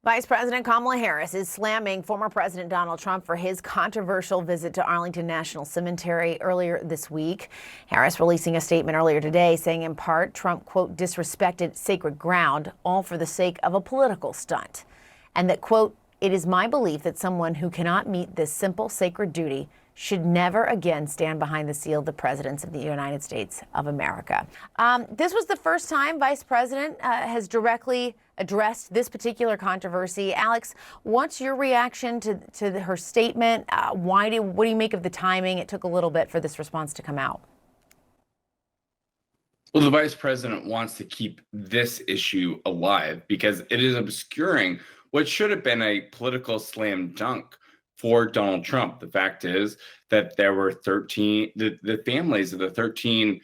Vice President Kamala Harris is slamming former President Donald Trump for his controversial visit to Arlington National Cemetery earlier this week. Harris releasing a statement earlier today saying in part, Trump, quote, disrespected sacred ground, all for the sake of a political stunt. And that, quote, it is my belief that someone who cannot meet this simple sacred duty should never again stand behind the seal of the presidents of the United States of America. This was the first time Vice President has directly addressed this particular controversy. Alex, what's your reaction to her statement? What do you make of the timing? It took a little bit for this response to come out. Well, the vice president wants to keep this issue alive because it is obscuring what should have been a political slam dunk for Donald Trump. The fact is that there were 13, the families of the 13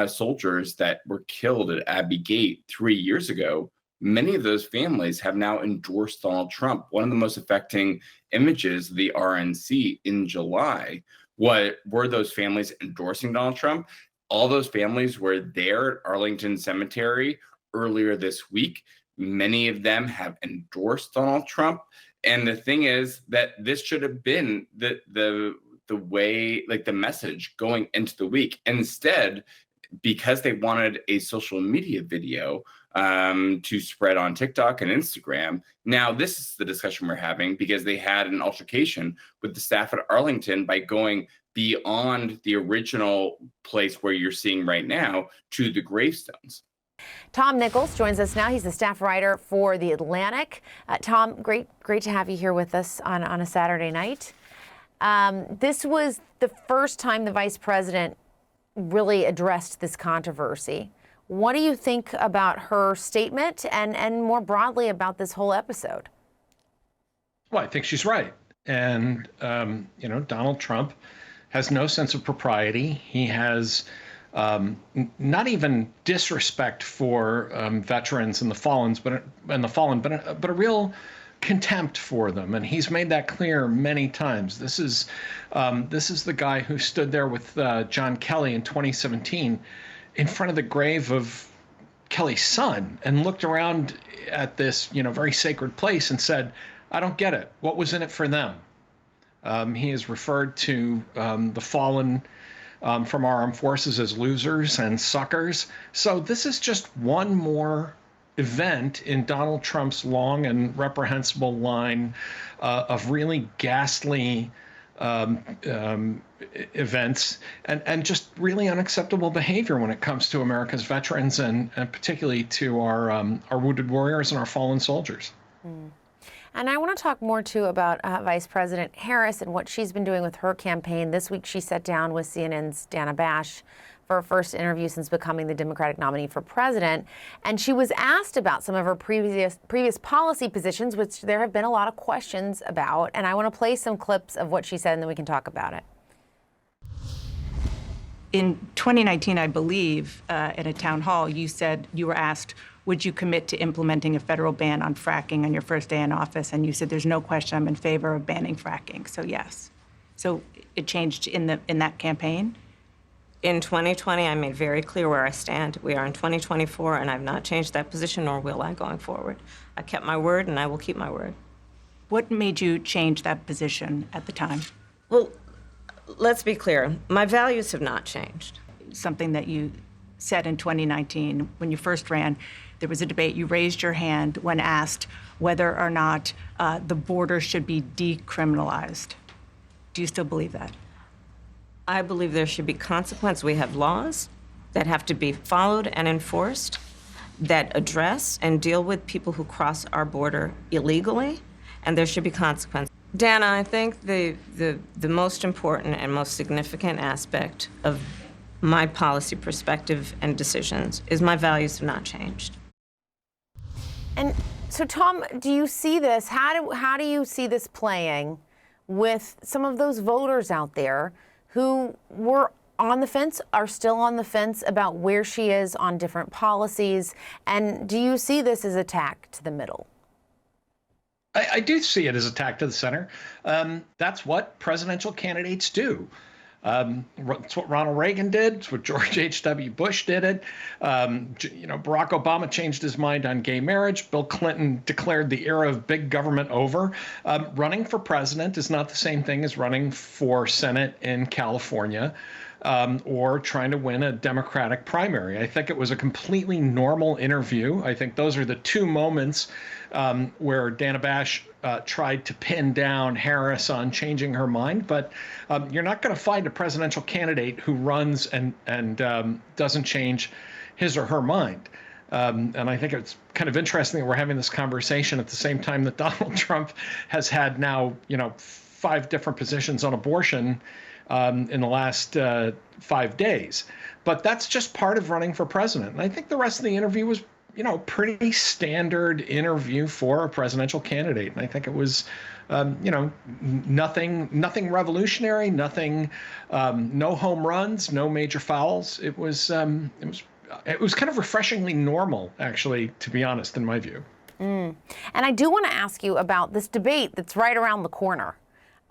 soldiers that were killed at Abbey Gate 3 years ago. Many of those families have now endorsed Donald Trump. One of the most affecting images of the RNC in July, what were those families endorsing Donald Trump? All those families were there at Arlington Cemetery earlier this week. Many of them have endorsed Donald Trump. And the thing is that this should have been the way, like the message going into the week. Instead, because they wanted a social media video to spread on TikTok and Instagram, now this is the discussion we're having because they had an altercation with the staff at Arlington by going beyond the original place where you're seeing right now to the gravestones. Tom Nichols joins us now. He's the staff writer for The Atlantic. Tom, great to have you here with us on a Saturday night. This was the first time the vice president really addressed this controversy. What do you think about her statement and more broadly about this whole episode? Well, I think she's right. And, Donald Trump has no sense of propriety. He has not even disrespect for veterans and the fallen, but a real contempt for them, and he's made that clear many times. This is the guy who stood there with John Kelly in 2017 in front of the grave of Kelly's son and looked around at this very sacred place and said, "I don't get it. What was in it for them?" He has referred to the fallen from our armed forces as losers and suckers. So this is just one more event in Donald Trump's long and reprehensible line of really ghastly events and just really unacceptable behavior when it comes to America's veterans and particularly to our wounded warriors and our fallen soldiers. And I want to talk more, too, about Vice President Harris and what she's been doing with her campaign. This week, she sat down with CNN's Dana Bash for her first interview since becoming the Democratic nominee for president. And she was asked about some of her previous policy positions, which there have been a lot of questions about. And I want to play some clips of what she said, and then we can talk about it. In 2019, I believe, in a town hall, you said you were asked, would you commit to implementing a federal ban on fracking on your first day in office? And you said, there's no question I'm in favor of banning fracking. So yes. So it changed in that campaign? In 2020, I made very clear where I stand. We are in 2024, and I've not changed that position, nor will I going forward. I kept my word, and I will keep my word. What made you change that position at the time? Well, let's be clear. My values have not changed. Something that you said in 2019 when you first ran, there was a debate. You raised your hand when asked whether or not the border should be decriminalized. Do you still believe that? I believe there should be consequence. We have laws that have to be followed and enforced that address and deal with people who cross our border illegally, and there should be consequence. Dana, I think the most important and most significant aspect of my policy perspective and decisions is my values have not changed. And so, Tom, do you see this? How do you see this playing with some of those voters out there who were on the fence, are still on the fence about where she is on different policies? And do you see this as attack to the middle? I do see it as attack to the center. That's what presidential candidates do. It's what Ronald Reagan did. It's what George H.W. Bush did it. Barack Obama changed his mind on gay marriage. Bill Clinton declared the era of big government over. Running for president is not the same thing as running for Senate in California. Or trying to win a Democratic primary. I think it was a completely normal interview. I think those are the two moments where Dana Bash tried to pin down Harris on changing her mind. But you're not going to find a presidential candidate who runs and doesn't change his or her mind. And I think it's kind of interesting that we're having this conversation at the same time that Donald Trump has had now, 5 different positions on abortion in the last 5 days. But that's just part of running for president. And I think the rest of the interview was, pretty standard interview for a presidential candidate. And I think it was, nothing revolutionary, nothing, no home runs, no major fouls. It was kind of refreshingly normal, actually, to be honest, in my view. And I do want to ask you about this debate that's right around the corner.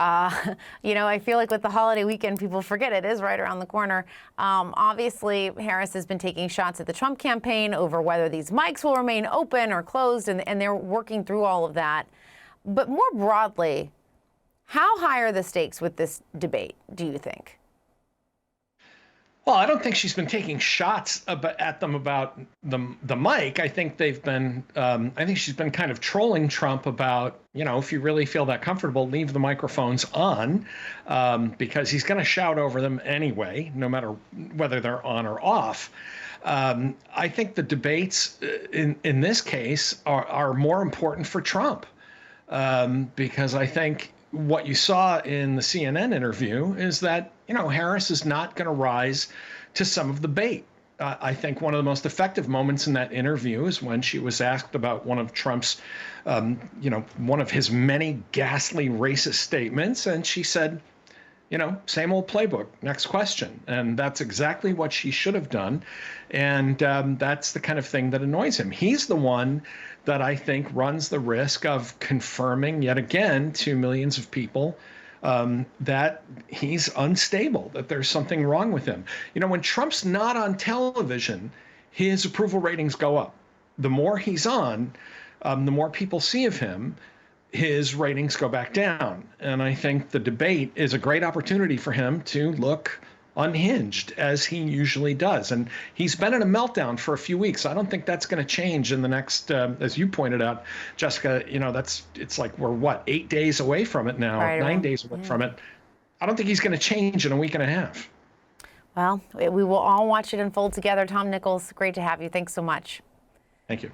I feel like with the holiday weekend, people forget it is right around the corner. Obviously, Harris has been taking shots at the Trump campaign over whether these mics will remain open or closed, and they're working through all of that. But more broadly, how high are the stakes with this debate, do you think? Well, I don't think she's been taking shots at them about the mic. I think they've been. I think she's been kind of trolling Trump about, if you really feel that comfortable, leave the microphones on, because he's going to shout over them anyway, no matter whether they're on or off. I think the debates in this case are more important for Trump, because I think what you saw in the CNN interview is that, Harris is not going to rise to some of the bait. I think one of the most effective moments in that interview is when she was asked about one of Trump's, one of his many ghastly racist statements. And she said, same old playbook, next question. And that's exactly what she should have done. And that's the kind of thing that annoys him. He's the one that I think runs the risk of confirming yet again to millions of people that he's unstable, that there's something wrong with him. When Trump's not on television, his approval ratings go up. The more he's on, the more people see of him, his ratings go back down. And I think the debate is a great opportunity for him to look unhinged, as he usually does. And he's been in a meltdown for a few weeks. I don't think that's going to change in the next, as you pointed out, Jessica, it's like we're 8 days away from it now, right, 9 days away from it. I don't think he's going to change in a week and a half. Well, we will all watch it unfold together. Tom Nichols, great to have you. Thanks so much. Thank you.